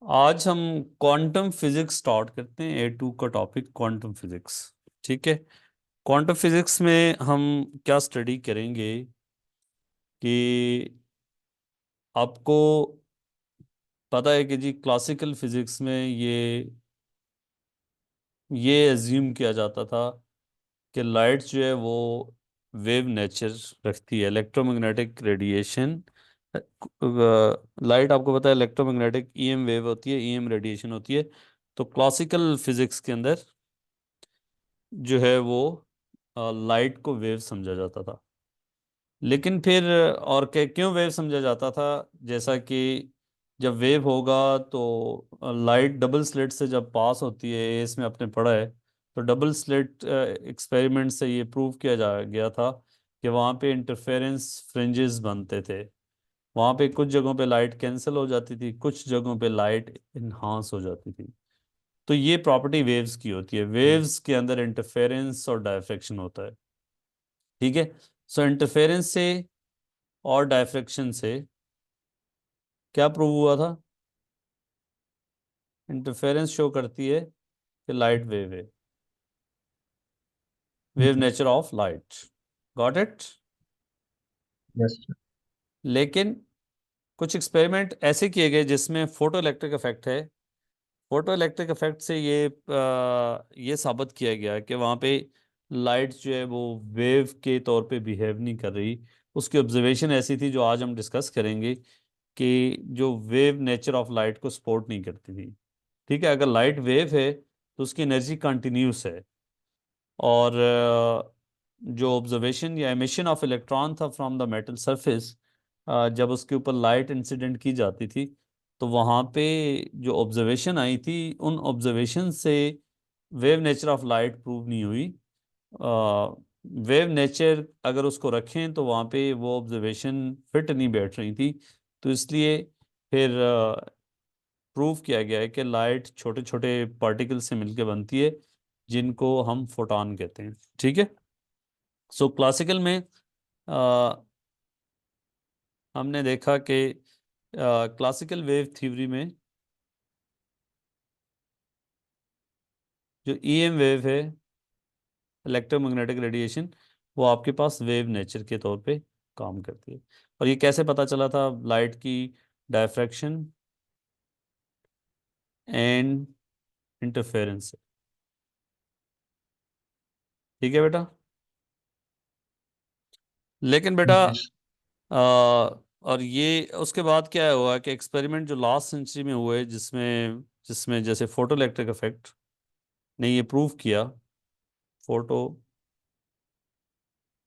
आज हम quantum physics start करते हैं। A2 का टॉपिक क्वांटम फिजिक्स। ठीक है। क्वांटम फिजिक्स में हम क्या स्टडी करेंगे कि आपको पता है कि जी क्लासिकल फिजिक्स में ये एज्यूम किया जाता था कि लाइट जो है वो वेव नेचर रखती है, इलेक्ट्रोमैग्नेटिक रेडिएशन। लाइट आपको पता है इलेक्ट्रोमैग्नेटिक ईएम वेव होती है, ईएम रेडिएशन होती है। तो क्लासिकल फिजिक्स के अंदर जो है वो लाइट को वेव समझा जाता था। लेकिन फिर और क्यों वेव समझा जाता था? जैसा कि जब वेव होगा तो लाइट डबल स्लिट से जब पास होती है, ये इसमें आपने पढ़ा है। तो डबल स्लिट एक्सपेरिमेंट से ये प्रूव किया जा गया था कि वहाँ पे इंटरफेरेंस फ्रिंजेस बनते थे। वहाँ पे कुछ जगहों पे लाइट कैंसिल हो जाती थी, कुछ जगहों पे लाइट इन्हांस हो जाती थी। तो ये प्रॉपर्टी वेव्स की होती है। वेव्स के अंदर इंटरफेरेंस और डायफ्रैक्शन होता है। ठीक है। सो इंटरफेरेंस से और डायफ्रैक्शन से क्या प्रूव हुआ था? इंटरफेरेंस शो करती है कि लाइट वेव है, wave nature of light. Got it? Yes. लेकिन कुछ एक्सपेरिमेंट ऐसे किए गए जिसमें फोटो इलेक्ट्रिक इफेक्ट है। फोटो इलेक्ट्रिक इफेक्ट से ये साबित किया गया कि वहाँ पे लाइट जो है वो वेव के तौर पे बिहेव नहीं कर रही। उसकी ऑब्जर्वेशन ऐसी थी जो आज हम डिस्कस करेंगे कि जो वेव नेचर ऑफ लाइट को सपोर्ट नहीं करती थी। ठीक है। अगर लाइट वेव है तो उसकी एनर्जी कंटिन्यूस है। और जो ऑब्जर्वेशन या एमिशन ऑफ इलेक्ट्रॉन था फ्रॉम द मेटल सरफेस, जब उसके ऊपर लाइट इंसिडेंट की जाती थी तो वहाँ पे जो ऑब्जर्वेशन आई थी, उन ऑब्जर्वेशन से wave nature of light prove नहीं हुई। वेव नेचर अगर उसको रखें तो वहाँ पे वो ऑब्जर्वेशन फिट नहीं बैठ रही थी। तो इसलिए फिर प्रूव किया गया है कि लाइट छोटे छोटे पार्टिकल से मिलकर बनती है, जिनको हम फोटॉन कहते हैं। ठीक है। सो क्लासिकल में अ, हमने देखा कि क्लासिकल वेव थ्योरी में जो ईएम वेव है, इलेक्ट्रोमैग्नेटिक रेडिएशन, वो आपके पास वेव नेचर के तौर पे काम करती है। और ये कैसे पता चला था? लाइट की डायफ्रैक्शन एंड इंटरफेरेंस। ठीक है बेटा। लेकिन बेटा यस। और ये उसके बाद क्या हुआ कि एक्सपेरिमेंट जो लास्ट सेंचुरी में हुए, जिसमें जिसमें जैसे फोटो इलेक्ट्रिक इफेक्ट ने ये प्रूव किया। Photo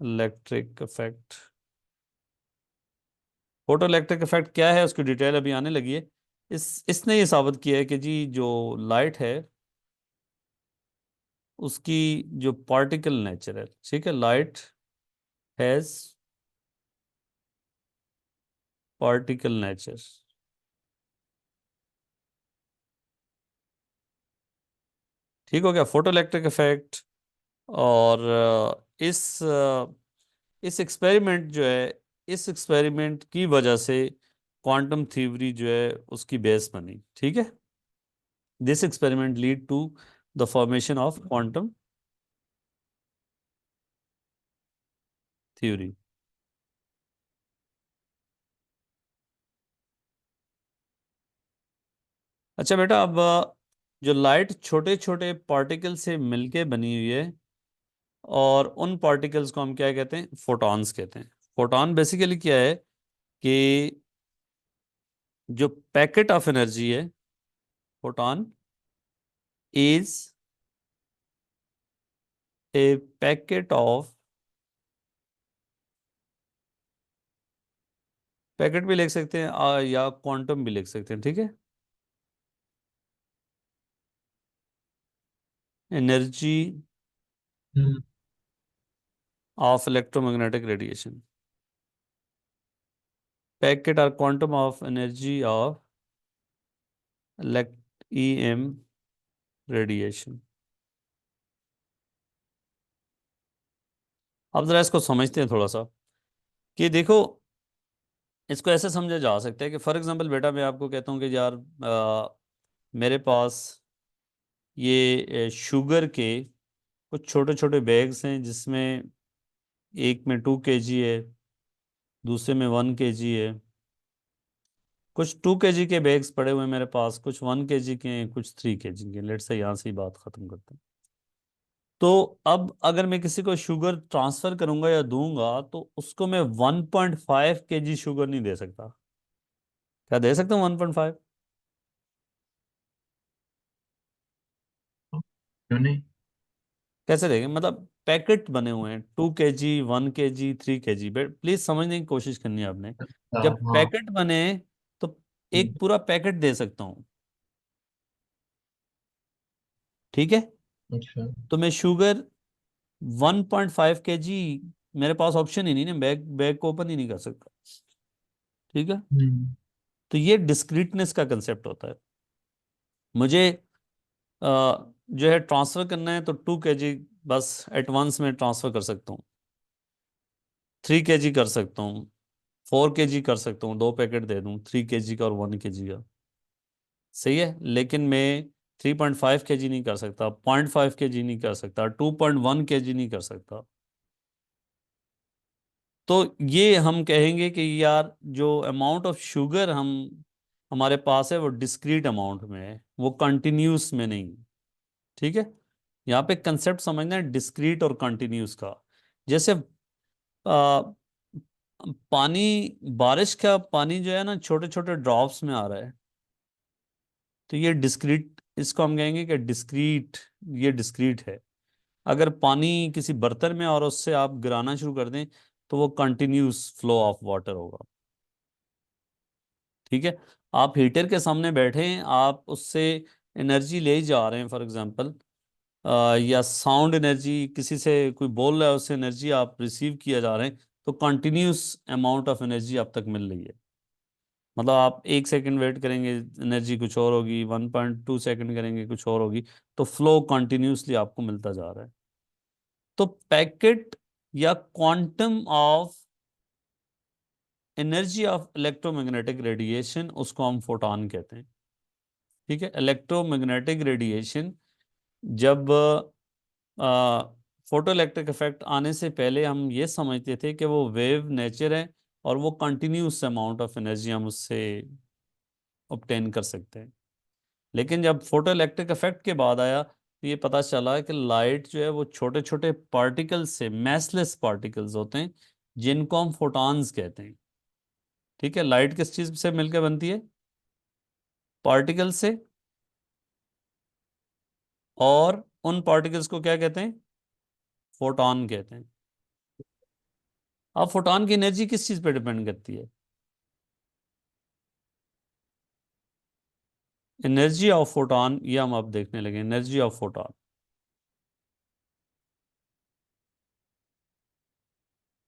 electric effect, photo electric effect क्या है उसकी डिटेल अभी आने लगी है। इसने ये साबित किया है कि जी जो लाइट है उसकी जो पार्टिकल नेचर है, ठीक है, लाइट हैज पार्टिकल नेचर। ठीक हो गया फोटो इलेक्ट्रिक इफेक्ट। और इस एक्सपेरिमेंट जो है, इस एक्सपेरिमेंट की वजह से क्वांटम थ्योरी जो है उसकी बेस बनी। ठीक है। This experiment lead to the formation of quantum theory. अच्छा बेटा, अब जो लाइट छोटे छोटे पार्टिकल से मिलके बनी हुई है, और उन पार्टिकल्स को हम क्या कहते हैं? फोटॉन्स कहते हैं। फोटॉन बेसिकली क्या है कि जो पैकेट ऑफ एनर्जी है, photon is a packet of, packet भी लिख सकते हैं या क्वांटम भी लिख सकते हैं। ठीक है। Energy of electromagnetic radiation, packet और quantum of energy of EM radiation. अब जरा इसको समझते हैं थोड़ा सा कि देखो, इसको ऐसे समझा जा सकता है कि फॉर एग्जांपल बेटा मैं आपको कहता हूँ कि यार मेरे पास ये शुगर के कुछ छोटे छोटे बैग्स हैं, जिसमें एक में 2 kg है, दूसरे में 1 kg है। कुछ 2 kg के बैग्स पड़े हुए हैं मेरे पास, कुछ 1 kg के हैं, कुछ 3 kg के। लेट्स से यहाँ से ही बात खत्म करते हैं। तो अब अगर मैं किसी को शुगर ट्रांसफर करूंगा या दूंगा, तो उसको मैं 1.5 kg शुगर नहीं दे सकता। क्या दे सकता हूँ 1.5? क्यों नहीं? कैसे देंगे? मतलब पैकेट बने हुए हैं, 2 kg, 1 kg, 3 kg। But please समझने की कोशिश करनी है आपने। हाँ जब हाँ। पैकेट बने तो हम्म, एक पूरा पैकेट दे सकता हूँ, ठीक है? अच्छा। तो मैं शुगर 1.5 kg, मेरे पास ऑप्शन ही नहीं ना, बैग बैग को ओपन ही नहीं कर सकता, ठीक है? हम्म। तो ये डिस्क्रीटनेस का कंसेप्ट होता है। मुझे अ, जो है ट्रांसफर करना है तो 2 kg बस एटवांस में ट्रांसफर कर सकता हूँ, 3 kg कर सकता हूँ, 4 kg कर सकता हूँ, 2 पैकेट दे दूँ 3 kg का और 1 kg का। सही है, लेकिन मैं 3.5 kg नहीं कर सकता, 0.5 kg नहीं कर सकता, 2.1 kg नहीं कर सकता। तो ये हम कहेंगे कि यार जो अमाउंट ऑफ शुगर हम हमारे पास है वो डिस्क्रीट अमाउंट में है, वो कंटिन्यूस में नहीं। ठीक है, यहाँ पे कंसेप्ट समझना है डिस्क्रीट और कंटिन्यूस का। जैसे आ, पानी, बारिश का पानी जो है ना, छोटे छोटे ड्रॉप्स में आ रहा है, तो ये डिस्क्रीट, इसको हम कहेंगे कि डिस्क्रीट, ये डिस्क्रीट है। अगर पानी किसी बर्तन में और उससे आप गिराना शुरू कर दें, तो वो कंटिन्यूस फ्लो ऑफ वाटर होगा। ठीक है, आप हीटर के सामने बैठे हैं, आप उससे एनर्जी ले ही जा रहे हैं, फॉर एग्जांपल, या साउंड एनर्जी, किसी से कोई बोल रहा है उससे एनर्जी आप रिसीव किया जा रहे हैं, तो कंटिन्यूस अमाउंट ऑफ एनर्जी आप तक मिल रही है। मतलब आप 1 सेकंड वेट करेंगे, एनर्जी कुछ और होगी, 1.2 सेकंड करेंगे, कुछ और होगी। तो फ्लो कंटिन्यूसली आपको मिलता जा रहा है। तो पैकेट या quantum of energy of electromagnetic radiation, उसको हम फोटॉन कहते हैं। ठीक है, इलेक्ट्रोमैग्नेटिक रेडिएशन जब फोटो इलेक्ट्रिक इफेक्ट आने से पहले हम ये समझते थे कि वो वेव नेचर है, और वो कंटिन्यूस अमाउंट ऑफ एनर्जी हम उससे ऑब्टेन कर सकते हैं। लेकिन जब फोटो इलेक्ट्रिक इफेक्ट के बाद आया, तो ये पता चला कि लाइट जो है वो छोटे छोटे पार्टिकल्स से, मैसलेस पार्टिकल्स होते हैं, जिनको हम फोटॉन्स कहते हैं। ठीक है, लाइट किस चीज से मिलकर बनती है? पार्टिकल से। और उन पार्टिकल्स को क्या कहते हैं? फोटॉन कहते हैं। अब फोटॉन की एनर्जी किस चीज पे डिपेंड करती है? एनर्जी ऑफ फोटॉन, ये हम अब देखने लगे, एनर्जी ऑफ फोटॉन।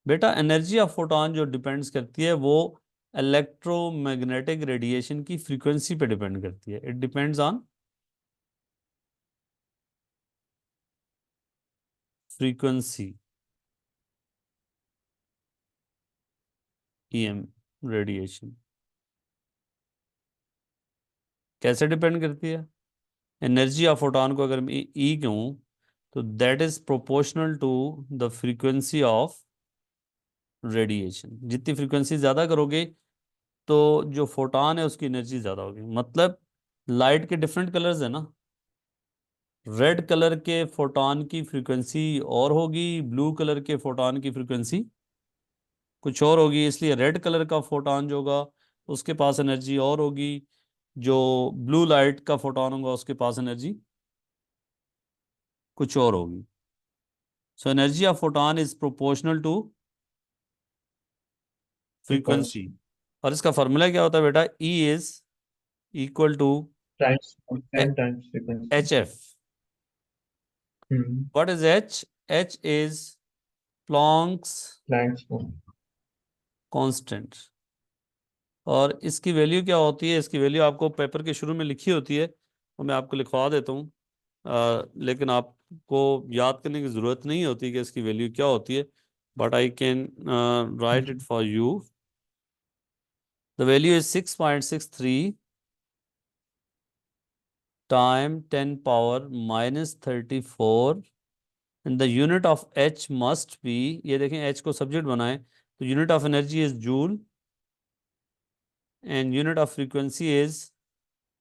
बेटा, एनर्जी ऑफ फोटॉन जो डिपेंड्स करती है, वो इलेक्ट्रोमैग्नेटिक रेडिएशन की फ्रीक्वेंसी पे डिपेंड करती है। It depends on frequency, EM radiation. कैसे डिपेंड करती है? एनर्जी ऑफ फोटॉन को अगर मैं ई कहूँ, तो that is proportional to the frequency of radiation. जितनी फ्रीक्वेंसी ज़्यादा करोगे, तो जो फोटॉन है उसकी एनर्जी ज़्यादा होगी। मतलब लाइट के डिफरेंट कलर्स है ना, रेड कलर के फोटॉन की फ्रीक्वेंसी और होगी, ब्लू कलर के फोटॉन की फ्रीक्वेंसी कुछ और होगी। इसलिए रेड कलर का फोटॉन जो होगा, उसके पास एनर्जी और होगी, जो ब्लू लाइट का फोटॉन होगा उसके पास एनर्जी कुछ और होगी। So energy of photon is proportional to frequency. Frequency और इसका फॉर्मूला क्या होता है बेटा? E is equal to times time times frequency. H F. What is H? H is Planck's Planck's. Constant. और इसकी वैल्यू क्या होती है? इसकी वैल्यू आपको पेपर के शुरू में लिखी होती है, और मैं आपको लिखवा देता हूँ। लेकिन आपको याद करने की ज़रूरत नहीं होती कि इसकी वैल्यू क्या होती है, but I can write it for you. The value is 6.63 time 10⁻⁻34 and the unit of H must be, ये देखें एच को सब्जेक्ट बनाएं तो unit of energy is joule and unit of frequency is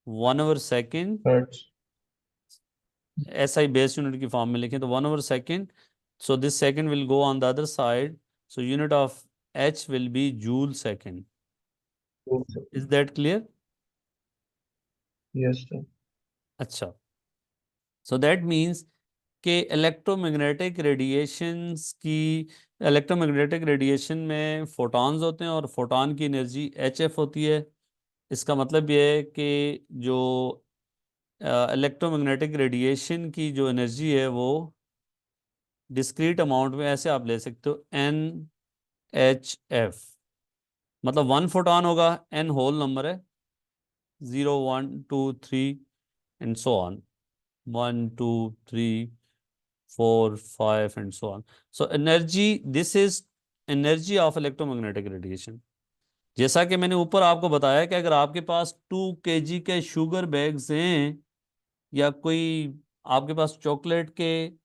1/सेकेंड। hertz. SI base unit की form में लिखें तो 1/सेकेंड, so this second will go on the other side, so unit of h will be joule second. Is that clear? Yes, sir. अच्छा, so that means कि electromagnetic radiation में photons होते हैं और फोटॉन की एनर्जी HF होती है। इसका मतलब ये है कि जो इलेक्ट्रोमैग्नेटिक रेडिएशन की जो एनर्जी है वो डिस्क्रीट अमाउंट में ऐसे आप ले सकते हो NHF, मतलब 1 फोटॉन होगा, n होल नंबर है, 0 1 2 3 and so on, 1 2 3 4 5 and so on. So energy, this is energy of electromagnetic radiation. जैसा कि मैंने ऊपर आपको बताया कि अगर आपके पास 2 kg के शुगर बैग्स हैं या कोई आपके पास चॉकलेट के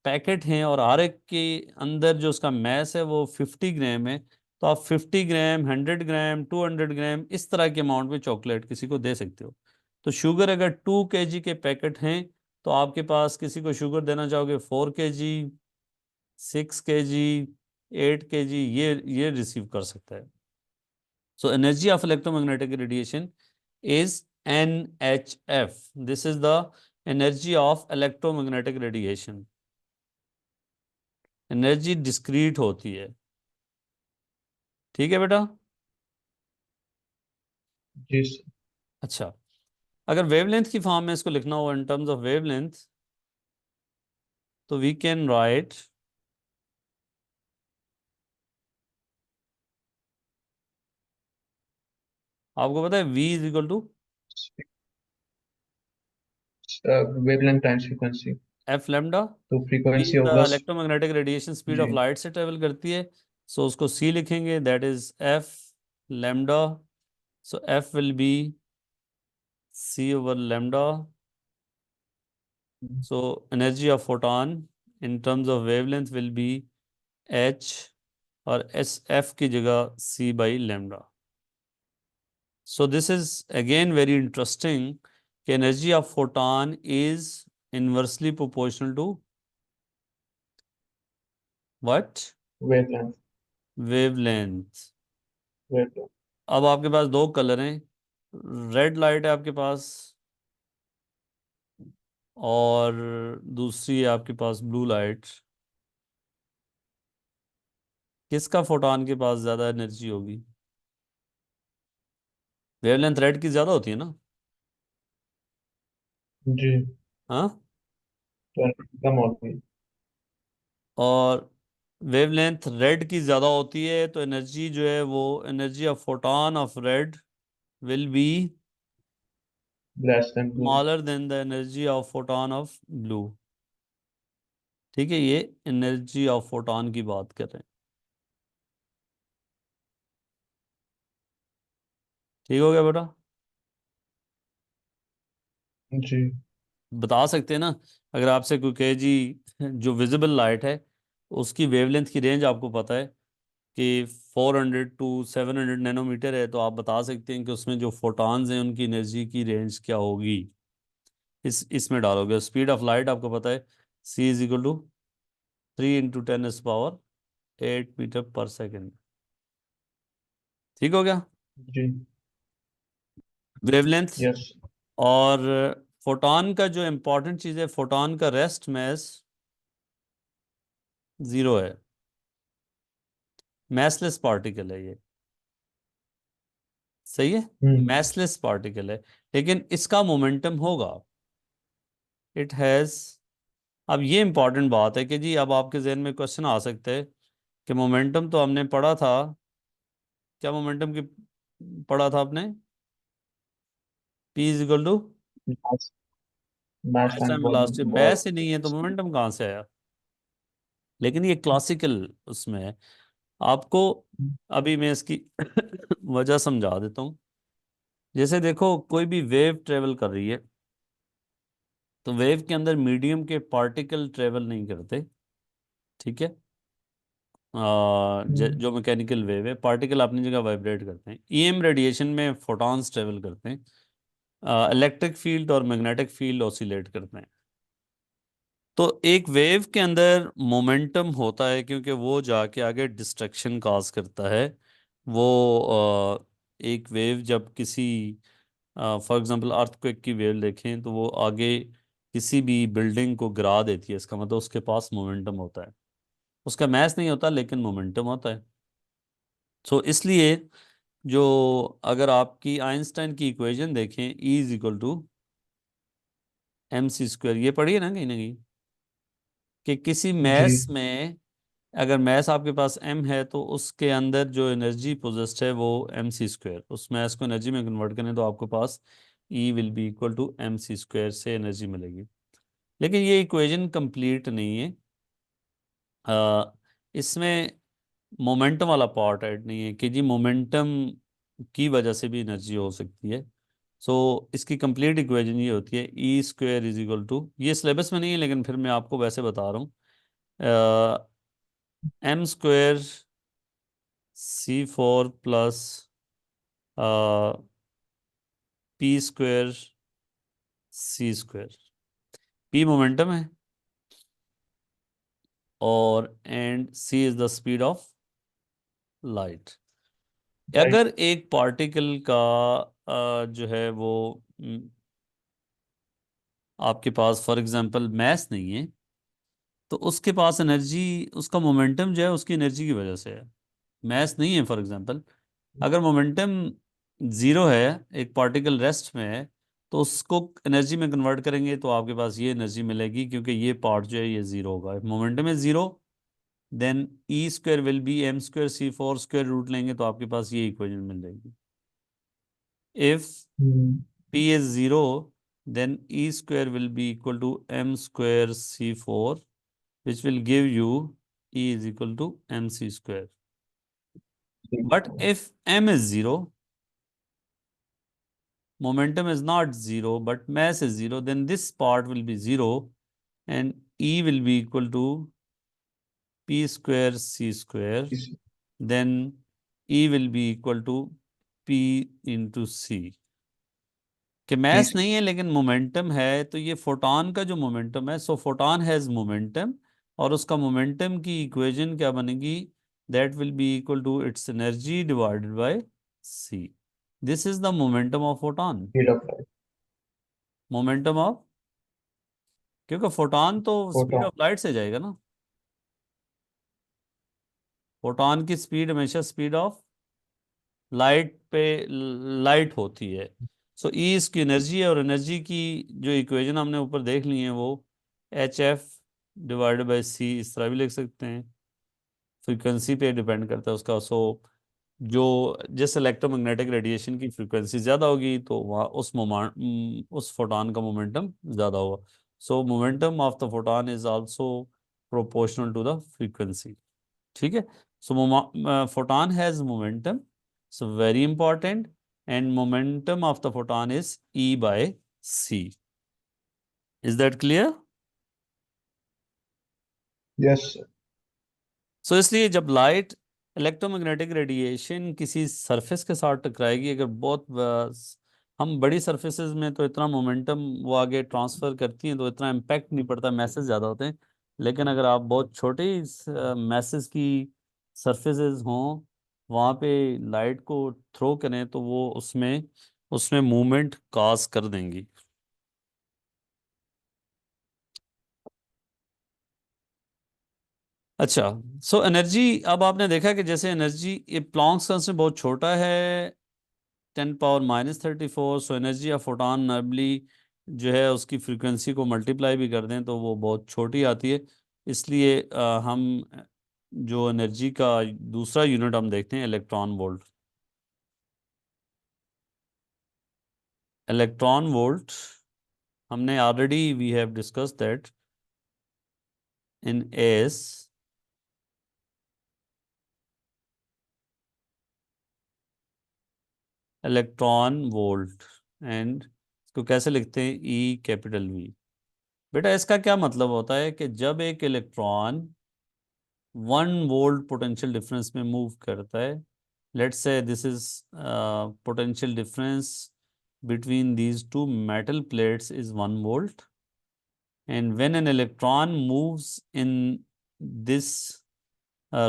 पैकेट हैं और हर एक के अंदर जो उसका मैस है वो 50 ग्राम है, तो आप 50 ग्राम, 100 ग्राम, 200 ग्राम इस तरह के अमाउंट में चॉकलेट किसी को दे सकते हो। तो शुगर अगर 2 kg के पैकेट हैं तो आपके पास किसी को शुगर देना चाहोगे 4 kg, 6 kg, 8 kg, ये रिसीव कर सकता है। सो energy of electromagnetic radiation is NHF. This is the energy of electromagnetic radiation. Energy discrete होती है, ठीक है बेटा। जी sir. अच्छा, अगर वेवलेंथ की फॉर्म में इसको लिखना हो इन टर्म्स ऑफ वेवलेंथ तो वी कैन राइट, आपको पता है V is equal to Wavelength times frequency. F lambda. तो V frequency इज द होगा इलेक्ट्रोमैग्नेटिक रेडिएशन स्पीड ऑफ जी लाइट से ट्रेवल करती है, सो उसको C लिखेंगे, that is F lambda. So F will be C/λ। So energy of photon in terms of wavelength will be h, और S F की जगह C/λ। So this is again very interesting कि energy of photon is inversely proportional to what? wavelength. Wavelength। Wavelength. अब आपके पास दो colour हैं, red light है आपके पास और दूसरी है आपके पास ब्लू लाइट। किसका फोटोन के पास ज़्यादा एनर्जी होगी? वेवलेंथ रेड की ज़्यादा होती है ना? जी हाँ, तो कम होगी। और वेवलेंथ रेड की ज़्यादा होती है तो एनर्जी जो है वो energy of photon of red will be Less than blue. Smaller than the energy of photon of blue. ठीक है, ये एनर्जी ऑफ फोटोन की बात कर रहे हैं। ठीक हो गया बेटा? जी बता सकते हैं ना, अगर आपसे कोई कहे जी जो विजिबल लाइट है उसकी वेवलेंथ की रेंज आपको पता है कि 400 to 700 नैनोमीटर है, तो आप बता सकते हैं कि उसमें जो फोटॉन्स हैं उनकी एनर्जी की रेंज क्या होगी। इसमें डालोगे स्पीड ऑफ लाइट आपको पता है C = 3 × 10⁸ ठीक हो गया? जी वेवलेंथ। यस और फोटॉन का जो इंपॉर्टेंट चीज़ है, फोटॉन का रेस्ट मैस 0 है, मैसलेस पार्टिकल है ये, सही है, हम्म मैसलेस पार्टिकल है, लेकिन इसका मोमेंटम होगा, इट हैज़। अब ये इंपॉर्टेंट बात है कि जी अब आपके जहन में क्वेश्चन आ सकते हैं कि मोमेंटम तो हमने पढ़ा था, क्या मोमेंटम की पढ़ा था आपने? P = mass mass mass and time volume velocity, और मैस ही नहीं है तो मोमेंटम कहाँ से आया? लेकिन ये क्लासिकल उसमें है आपको। अभी मैं इसकी वजह समझा देता हूँ। जैसे देखो कोई भी वेव ट्रेवल कर रही है, तो वेव के अंदर मीडियम के पार्टिकल ट्रेवल नहीं करते, ठीक है। जो मैकेनिकल वेव है, पार्टिकल अपनी जगह वाइब्रेट करते हैं। ईएम रेडिएशन में फोटॉन्स ट्रेवल करते हैं। इलेक्ट्रिक फील्ड और मैग्नेटिक फील्ड ऑसिलेट करते हैं। तो एक वेव के अंदर मोमेंटम होता है क्योंकि वो जाके आगे डिस्ट्रक्शन काज करता है। वो एक वेव जब किसी, फॉर एग्जांपल अर्थक्वेक की वेव देखें तो वो आगे किसी भी बिल्डिंग को गिरा देती है, इसका मतलब उसके पास मोमेंटम होता है। उसका मैस नहीं होता लेकिन मोमेंटम होता है। सो इसलिए जो, अगर आपकी आइंस्टाइन की इक्वेशन देखें, E is equal to M C square, ये पढ़िए ना कहीं ना कहीं, कि किसी जी। मैस में, अगर मैस आपके पास m है तो उसके अंदर जो एनर्जी पोजेस्ड है वो एम सी स्क्वायर, उस मैस को एनर्जी में कन्वर्ट करें तो आपके पास E will be equal to M C square से एनर्जी मिलेगी। लेकिन ये इक्वेशन कंप्लीट नहीं है। इसमें मोमेंटम वाला पार्ट ऐड नहीं है कि जी मोमेंटम की वजह से भी एनर्जी हो सकती है। सो इसकी कंप्लीट इक्वेशन ये होती है, E square is equal to, ये सिलेबस में नहीं है लेकिन फिर मैं आपको वैसे बता रहा हूँ, M square C4 plus P square C square. P momentum है और and C is the speed of light. Right. अगर एक पार्टिकल का जो है वो, आपके पास फॉर एग्जांपल मैस नहीं है, तो उसके पास एनर्जी, उसका मोमेंटम जो है उसकी एनर्जी की वजह से है। मैस नहीं है फॉर एग्जांपल, अगर मोमेंटम जीरो है, एक पार्टिकल रेस्ट में है, तो उसको एनर्जी में कन्वर्ट करेंगे तो आपके पास ये एनर्जी मिलेगी, क्योंकि ये पार्ट जो है ये जीरो होगा। मोमेंटम है zero, then E square will be M square C4 square root लेंगे तो आपके पास ये इक्वेशन मिल जाएगी। If P is 0, then E square will be equal to M square C4, which will give you E is equal to MC square. But if M is 0, momentum is not 0, but mass is 0, then this part will be 0 and E will be equal to P square C square. Then E will be equal to P into C. कि mess नहीं है लेकिन momentum है, तो ये photon का जो momentum है, सो फोटॉन हैज मोमेंटम, और उसका मोमेंटम की इक्वेशन क्या बनेगी, that will be equal to its energy divided by C. This is the momentum of photon. Speed of light. Momentum of, क्योंकि फोटॉन तो स्पीड फोटोन। ऑफ लाइट से जाएगा ना, फोटॉन की स्पीड हमेशा स्पीड ऑफ लाइट पे light होती है। सो ई इसकी एनर्जी है, और एनर्जी की जो इक्वेशन हमने ऊपर देख ली है वो HF डिवाइडेड बाई सी, इस तरह भी लिख सकते हैं। फ्रीक्वेंसी पे डिपेंड करता है उसका। सो जो, जिस इलेक्ट्रोमैग्नेटिक रेडिएशन की फ्रीक्वेंसी ज़्यादा होगी तो वहाँ उस फोटॉन का मोमेंटम ज़्यादा होगा। So momentum of the photon is also proportional to the frequency, ठीक है। So photon has momentum, so very important, and momentum of the photon is E by C. Is that clear? Yes. So इसलिए जब light, electromagnetic radiation किसी surface के साथ टकराएगी, अगर बहुत हम बड़ी सरफेसेस में तो इतना मोमेंटम वो आगे ट्रांसफर करती हैं तो इतना इम्पैक्ट नहीं पड़ता, मैसेज ज़्यादा होते हैं। लेकिन अगर आप बहुत छोटे मैसेज की सरफेसेस हों, वहाँ पे लाइट को थ्रो करें तो वो उसमें उसमें मूवमेंट काज कर देंगी। अच्छा, सो एनर्जी, अब आपने देखा कि जैसे एनर्जी, ये प्लॉन्क्स कांस्टेंट बहुत छोटा है, 10⁻³ सो एनर्जी ऑफ फोटॉन नॉर्मली जो है उसकी फ्रीक्वेंसी को मल्टीप्लाई भी कर दें तो वो बहुत छोटी आती है। इसलिए हम जो एनर्जी का दूसरा यूनिट हम देखते हैं, इलेक्ट्रॉन वोल्ट। इलेक्ट्रॉन वोल्ट, हमने already we have discuss that in S electron volt, and इसको कैसे लिखते हैं, E कैपिटल V। बेटा इसका क्या मतलब होता है कि जब एक इलेक्ट्रॉन 1 वोल्ट पोटेंशियल डिफरेंस में मूव करता है, let's say this is potential difference between these two metal plates is 1 volt, and when an electron moves in this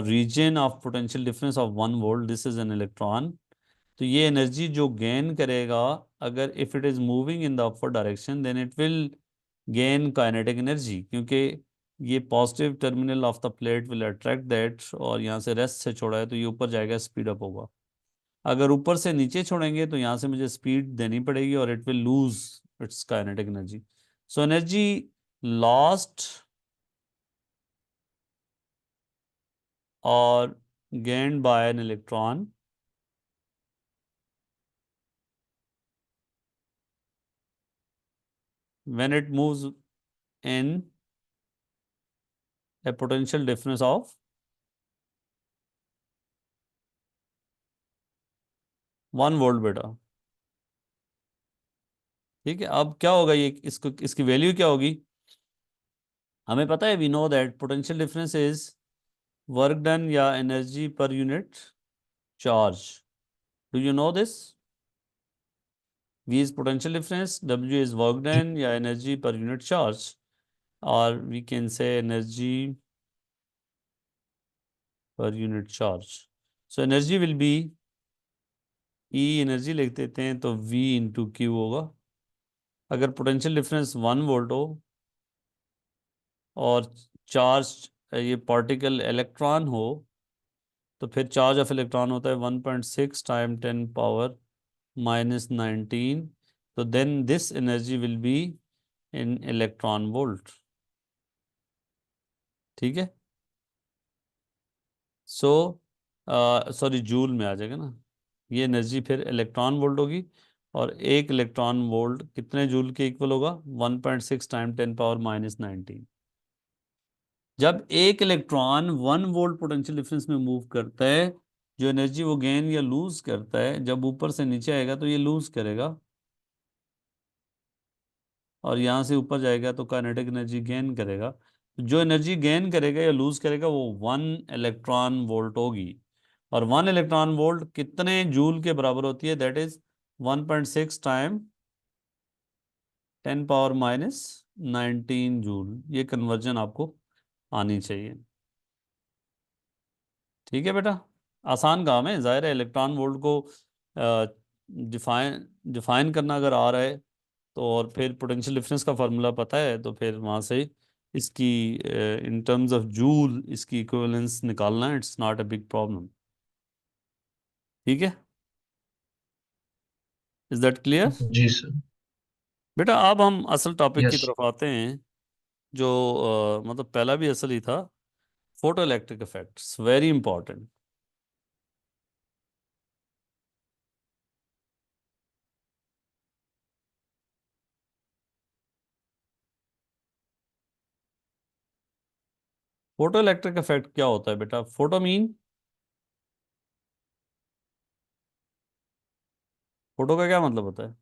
region of potential difference of 1 volt, this is an electron, तो ये energy जो gain करेगा, अगर if it is moving in the upward direction then it will gain kinetic energy, क्योंकि ये positive terminal of the plate will attract that, और यहाँ से रेस्ट से छोड़ा है तो ये ऊपर जाएगा, स्पीड अप होगा। अगर ऊपर से नीचे छोड़ेंगे तो यहाँ से मुझे स्पीड देनी पड़ेगी और it will lose its kinetic energy. So energy lost और gained by an electron when it moves in a potential difference of 1 volt बेटा। ठीक है, अब क्या होगा, ये इसको इसकी वैल्यू क्या होगी, हमें पता है, we know that potential difference is work done या energy per unit charge. Do you know this? V is potential difference, W is work जी done या energy per unit charge, or we can say energy per unit charge. So energy will be E, energy लिख देते हैं तो V into Q होगा। अगर potential difference 1 volt हो और चार्ज ये पार्टिकल इलेक्ट्रॉन हो, तो फिर चार्ज ऑफ इलेक्ट्रॉन होता है 1.6 टाइम 10⁻⁻19, तो then this energy will be in electron volt. ठीक है, सो सॉरी जूल में आ जाएगा ना, ये एनर्जी फिर इलेक्ट्रॉन वोल्ट होगी, और एक इलेक्ट्रॉन वोल्ट कितने जूल के इक्वल होगा, 1.6 टाइम 10⁻⁻19। जब एक इलेक्ट्रॉन 1 वोल्ट पोटेंशियल डिफरेंस में मूव करता है, जो एनर्जी वो गेन या लूज करता है, जब ऊपर से नीचे आएगा तो ये लूज करेगा, और यहाँ से ऊपर जाएगा तो काइनेटिक एनर्जी गेन करेगा। जो एनर्जी गेन करेगा या लूज करेगा वो 1 इलेक्ट्रॉन वोल्ट होगी, और 1 इलेक्ट्रॉन वोल्ट कितने जूल के बराबर होती है, दैट इज 1.6 टाइम 10⁻⁻19 जूल। ये कन्वर्जन आपको आनी चाहिए। ठीक है बेटा, आसान काम है, जाहिर है इलेक्ट्रॉन वोल्ट को डिफाइन डिफाइन करना अगर आ रहा है तो, और फिर पोटेंशियल डिफरेंस का फार्मूला पता है, तो फिर वहाँ से इसकी इन टर्म्स ऑफ जूल इसकी इक्विवेलेंस निकालना, it's not a big problem. ठीक है, इज दैट क्लियर? जी सर। बेटा अब हम असल टॉपिक की यस। तरफ आते हैं, जो मतलब पहला भी असल ही था, photo electric effects, very important. Photo electric effect क्या होता है बेटा? फोटो मीन, फोटो का क्या मतलब होता है?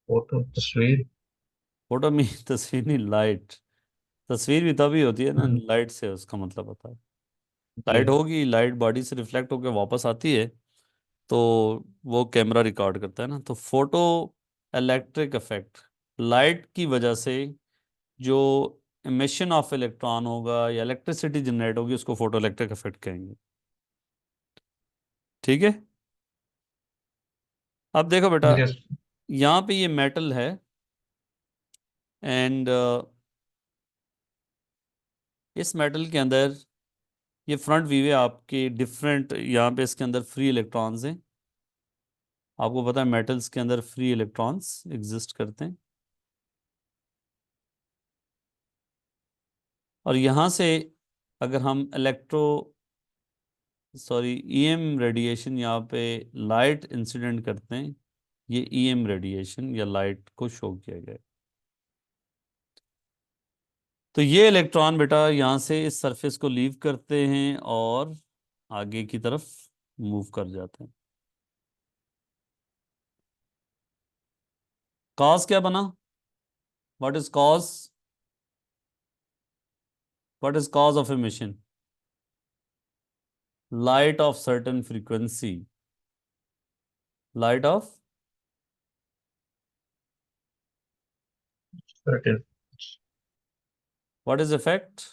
फोटो तस्वीर। फोटो मीन तस्वीर नहीं, लाइट। तस्वीर भी तभी होती है ना, हम्म, लाइट से, उसका मतलब होता है लाइट जी। होगी, लाइट बॉडी से रिफ्लेक्ट होकर वापस आती है, तो वो कैमरा रिकॉर्ड करता है ना। तो फोटो इलेक्ट्रिक इफेक्ट, लाइट की वजह से जो एमिशन ऑफ इलेक्ट्रॉन होगा या इलेक्ट्रिसिटी जनरेट होगी, उसको फोटो इलेक्ट्रिक इफेक्ट कहेंगे। ठीक है, अब देखो बेटा, यस। यहाँ पे ये मेटल है, एंड इस मेटल के अंदर ये फ्रंट व्यू है आपके, डिफरेंट यहाँ पे इसके अंदर फ्री इलेक्ट्रॉन्स हैं। आपको पता है मेटल्स के अंदर फ्री इलेक्ट्रॉन्स एग्जिस्ट करते हैं, और यहाँ से अगर हम ईएम रेडिएशन यहाँ पे लाइट इंसिडेंट करते हैं, ये ईएम रेडिएशन या लाइट को शो किया गया है। तो ये इलेक्ट्रॉन बेटा यहाँ से इस सरफेस को लीव करते हैं और आगे की तरफ मूव कर जाते हैं। कॉज क्या बना? What is cause? What is cause of emission? Light of certain frequency. Light of certain what is effect?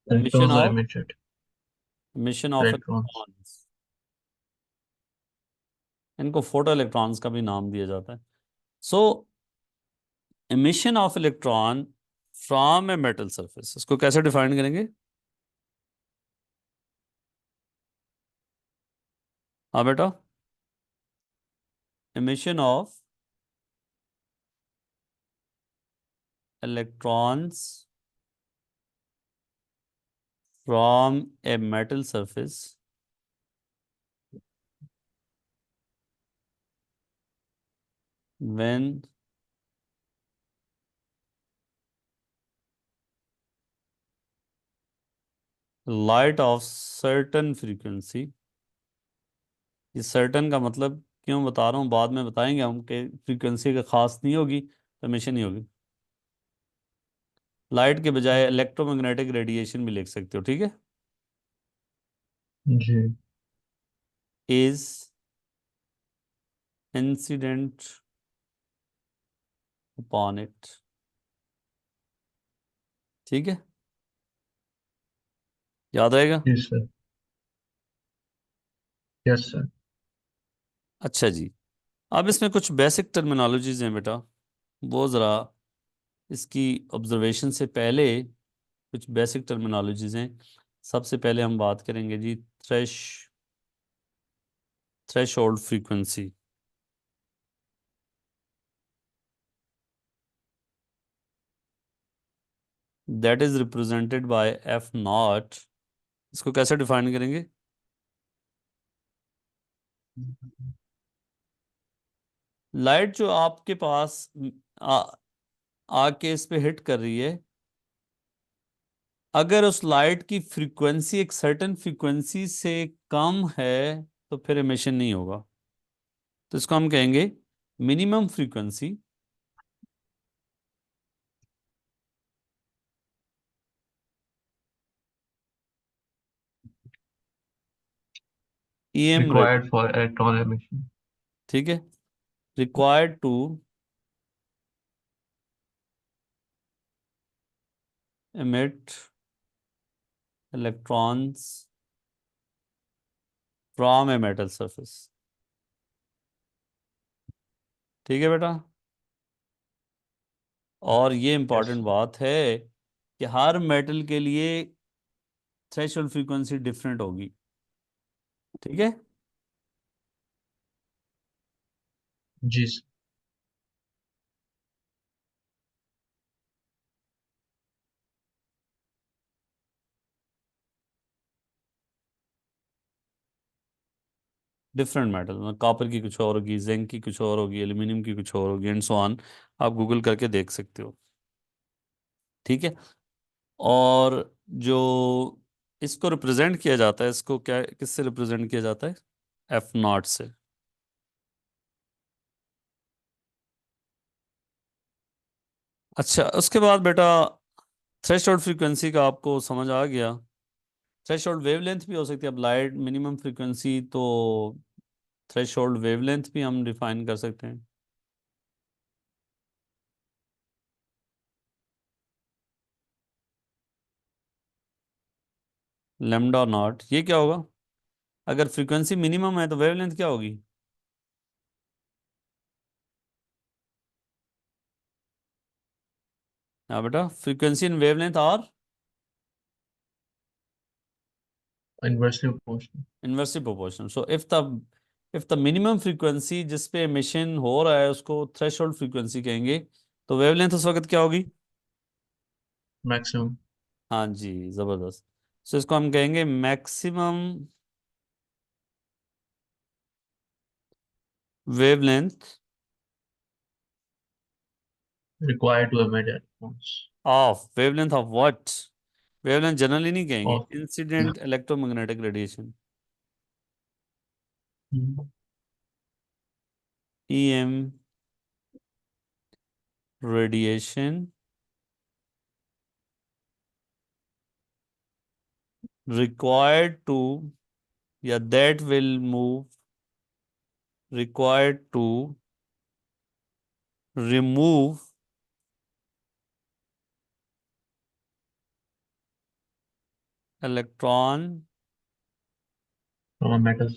Emission electrons are of emitted. Electrons. electrons. इनको फोटो इलेक्ट्रॉन्स का भी नाम दिया जाता है. सो emission of electron from a metal surface, इसको कैसे define करेंगे? हाँ बेटा, emission of electrons from a metal surface when light of certain frequency. ये certain का मतलब क्यों बता रहा हूँ, बाद में बताएंगे हम कि फ्रीक्वेंसी का खास नहीं होगी तो emission नहीं होगी. लाइट के बजाय इलेक्ट्रोमैग्नेटिक रेडिएशन भी लिख सकते हो, ठीक है. जी. इज इंसिडेंट अपॉन इट, ठीक है, याद रहेगा. Yes, sir. Yes, sir. अच्छा जी, अब इसमें कुछ बेसिक टर्मिनोलॉजीज हैं बेटा, वो ज़रा इसकी ऑब्जर्वेशन से पहले कुछ बेसिक टर्मिनोलॉजीज हैं. सबसे पहले हम बात करेंगे जी threshold frequency. That is represented by F not. इसको कैसे डिफाइन करेंगे? लाइट जो आपके पास आ, आके इस पे हिट कर रही है, अगर उस लाइट की फ्रीक्वेंसी एक सर्टेन फ्रीक्वेंसी से कम है तो फिर एमिशन नहीं होगा. तो इसको हम कहेंगे minimum frequency EM Required for electron emission. ठीक है, required to emit electrons from a metal surface. ठीक है बेटा, और ये Yes. इंपॉर्टेंट बात है कि हर मेटल के लिए थ्रेशोल्ड फ्रीक्वेंसी डिफरेंट होगी, ठीक है. जी, sir. डिफरेंट मेटल मतलब कॉपर की कुछ और होगी, जिंक की कुछ और होगी, एल्यूमिनियम की कुछ और होगी, एंड सो ऑन. आप गूगल करके देख सकते हो, ठीक है. और जो इसको रिप्रेजेंट किया जाता है, इसको क्या किससे रिप्रेजेंट किया जाता है? एफ नॉट से. अच्छा, उसके बाद बेटा थ्रेशोल्ड फ्रीक्वेंसी का आपको समझ आ गया. थ्रेशोल्ड वेवलेंथ भी हो सकती है. अब लाइट मिनिमम फ्रीक्वेंसी तो थ्रेशोल्ड वेवलेंथ भी हम डिफाइन कर सकते हैं. लेमडा नॉट, ये क्या होगा? अगर फ्रीक्वेंसी मिनिमम है तो वेवलेंथ क्या होगी? हाँ बेटा, frequency and wavelength are Inversely proportional. Inversely proportional. So if the minimum frequency जिस पे एमिशन हो रहा है उसको थ्रेशोल्ड फ्रीक्वेंसी कहेंगे, तो वेवलेंथ उस वक्त क्या होगी? Maximum. हाँ जी, जबरदस्त. सो इसको हम कहेंगे maximum wavelength Required to emit electrons. Of. Wavelength of what? Wavelength generally नहीं कहेंगे, Of incident electromagnetic radiation. Hmm, EM radiation required to, या that will move, required to remove electron from a metal.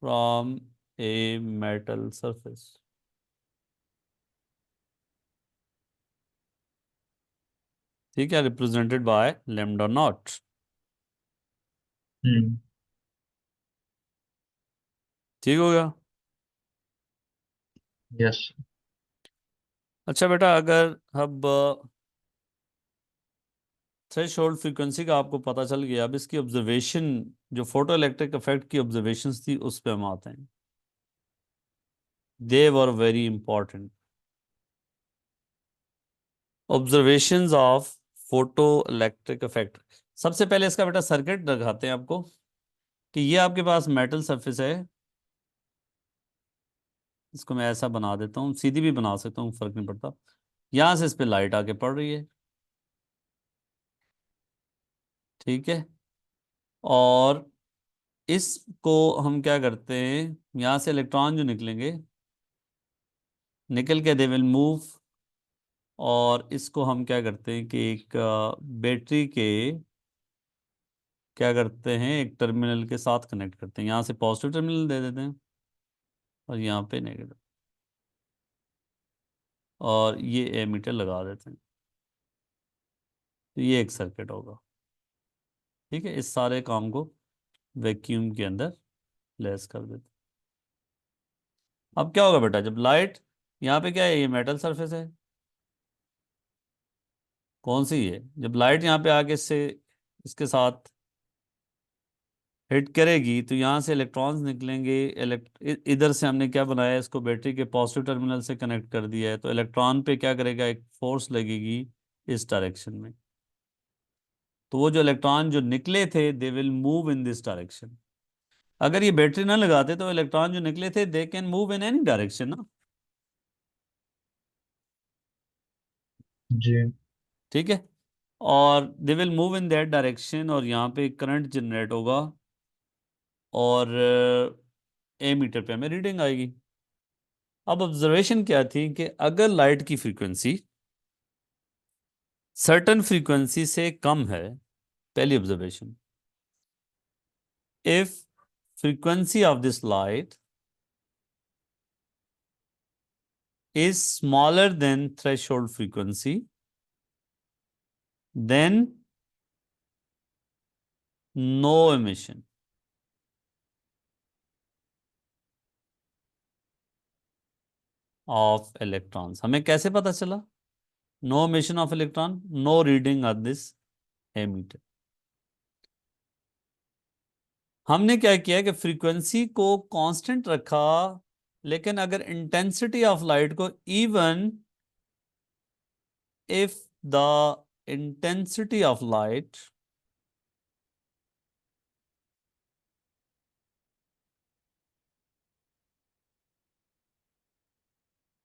from a metal surface. ठीक है, represented by lambda naught. हम्म, ठीक हो गया। Yes. अच्छा बेटा, अगर अब थ्रेशोल्ड फ्रीक्वेंसी का आपको पता चल गया, अब इसकी ऑब्जर्वेशन, जो फोटो इलेक्ट्रिक इफेक्ट की ऑब्जर्वेशंस थी उस पे हम आते हैं। They were very important observations of photoelectric effect. सबसे पहले इसका बेटा सर्किट दिखाते हैं आपको, कि ये आपके पास मेटल सरफेस है। इसको मैं ऐसा बना देता हूँ, सीधी भी बना सकता हूँ, फर्क नहीं पड़ता। यहां से इस पे लाइट आके पड़ रही है, ठीक है। और इसको हम क्या करते हैं, यहां से इलेक्ट्रॉन जो निकलेंगे, निकल के दे विल मूव। और इसको हम क्या करते हैं कि एक बैटरी के, क्या करते हैं, एक टर्मिनल के साथ कनेक्ट करते हैं। यहाँ से पॉजिटिव टर्मिनल दे देते हैं और यहाँ पे नेगेटिव, और ये एमीटर लगा देते हैं। तो ये एक सर्किट होगा, ठीक है। इस सारे काम को वैक्यूम के अंदर लेस कर देते हैं। अब क्या होगा बेटा, जब लाइट, यहाँ पे क्या है, ये मेटल सरफेस है, कौन सी है, जब लाइट यहाँ पे आके इससे, इसके साथ हिट करेगी तो यहाँ से इलेक्ट्रॉन्स निकलेंगे। इधर से हमने क्या बनाया है, इसको बैटरी के पॉजिटिव टर्मिनल से कनेक्ट कर दिया है, तो इलेक्ट्रॉन पे क्या करेगा, एक फोर्स लगेगी इस डायरेक्शन में। तो वो जो इलेक्ट्रॉन जो निकले थे, they will move in this direction. अगर ये बैटरी ना लगाते तो इलेक्ट्रॉन जो निकले थे, they can move in any direction ना, जी। ठीक है। और they will move in that direction, और यहाँ पे करंट जनरेट होगा, और एमीटर पे हमें रीडिंग आएगी। अब ऑब्जर्वेशन क्या थी, कि अगर लाइट की फ्रीक्वेंसी सर्टन फ्रीक्वेंसी से कम है, पहली observation, if frequency of this light is smaller than threshold frequency, then no emission of electrons। हमें कैसे पता चला, no emission of electron, no reading of this ammeter. हमने क्या किया कि फ्रीक्वेंसी को कांस्टेंट रखा, लेकिन अगर इंटेंसिटी ऑफ लाइट को even, if the intensity of light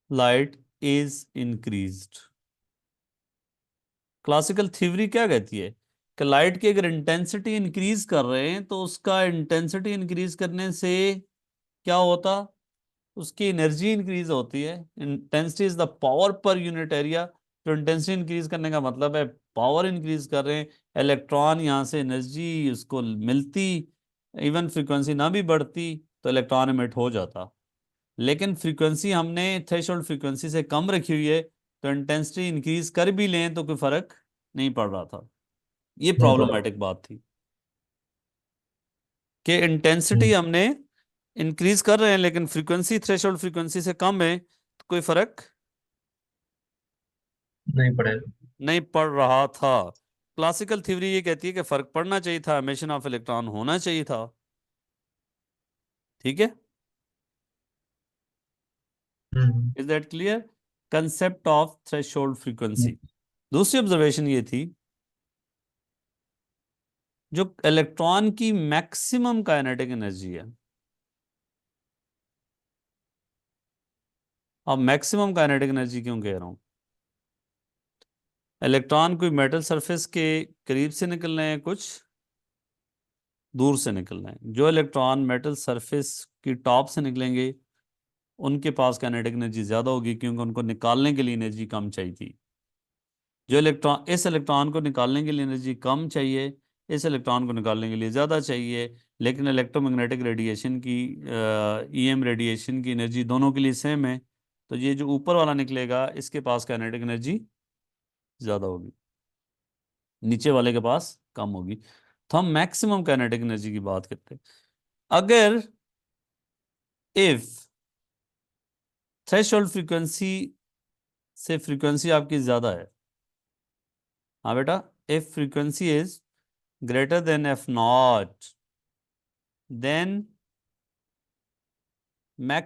light is increased. Classical theory क्या कहती है, कि लाइट की अगर इंटेंसिटी इंक्रीज कर रहे हैं तो उसका इंटेंसिटी इंक्रीज करने से क्या होता, उसकी एनर्जी इंक्रीज होती है। Intensity is the power per unit area. तो इंटेंसिटी इंक्रीज करने का मतलब है पावर इंक्रीज कर रहे हैं, इलेक्ट्रॉन यहाँ से एनर्जी उसको मिलती। इवन फ्रीक्वेंसी ना भी बढ़ती तो इलेक्ट्रॉन एमिट हो जाता, लेकिन फ्रीक्वेंसी हमने थ्रेशोल्ड फ्रीक्वेंसी से कम रखी हुई है, तो इंटेंसिटी इंक्रीज कर भी लें तो कोई फर्क नहीं पड़ रहा था। ये नहीं पड़ा। प्रॉब्लमेटिक बात थी, कि इंटेंसिटी हम्म, हमने इंक्रीज कर रहे हैं लेकिन फ्रीक्वेंसी थ्रेशोल्ड फ्रीक्वेंसी से कम है, तो कोई फर्क नहीं पड़ेगा। नहीं पड़ रहा था। क्लासिकल थ्योरी ये कहती है कि फर्क पड़ना चाहिए था, एमिशन ऑफ इलेक्ट्रॉन होना चाहिए था, ठीक है। Hmm, is that clear, concept of threshold hmm, frequency. दूसरी ऑब्जर्वेशन ये थी, जो इलेक्ट्रॉन की मैक्सिमम काइनेटिक एनर्जी है, अब मैक्सिमम काइनेटिक एनर्जी क्यों कह रहा हूँ? इलेक्ट्रॉन कोई मेटल सरफेस के करीब से निकल रहे हैं, कुछ दूर से निकल रहे हैं। जो इलेक्ट्रॉन मेटल सरफेस की टॉप से निकलेंगे उनके पास काइनेटिक एनर्जी ज्यादा होगी, क्योंकि उनको निकालने के लिए एनर्जी कम चाहिए थी। जो इलेक्ट्रॉन, इस इलेक्ट्रॉन को निकालने के लिए एनर्जी कम चाहिए, इस इलेक्ट्रॉन को निकालने के लिए ज़्यादा चाहिए। लेकिन इलेक्ट्रोमैग्नेटिक रेडिएशन की, ईएम रेडिएशन की एनर्जी दोनों के लिए सेम है। तो ये जो ऊपर वाला निकलेगा इसके पास काइनेटिक एनर्जी ज़्यादा होगी, नीचे वाले के पास कम होगी। तो हम मैक्सिमम काइनेटिक एनर्जी की बात करते हैं। अगर इफ थ्रेशोल्ड फ्रीक्वेंसी से फ्रीक्वेंसी आपकी ज़्यादा है, हाँ बेटा, if frequency is greater than f naught, then max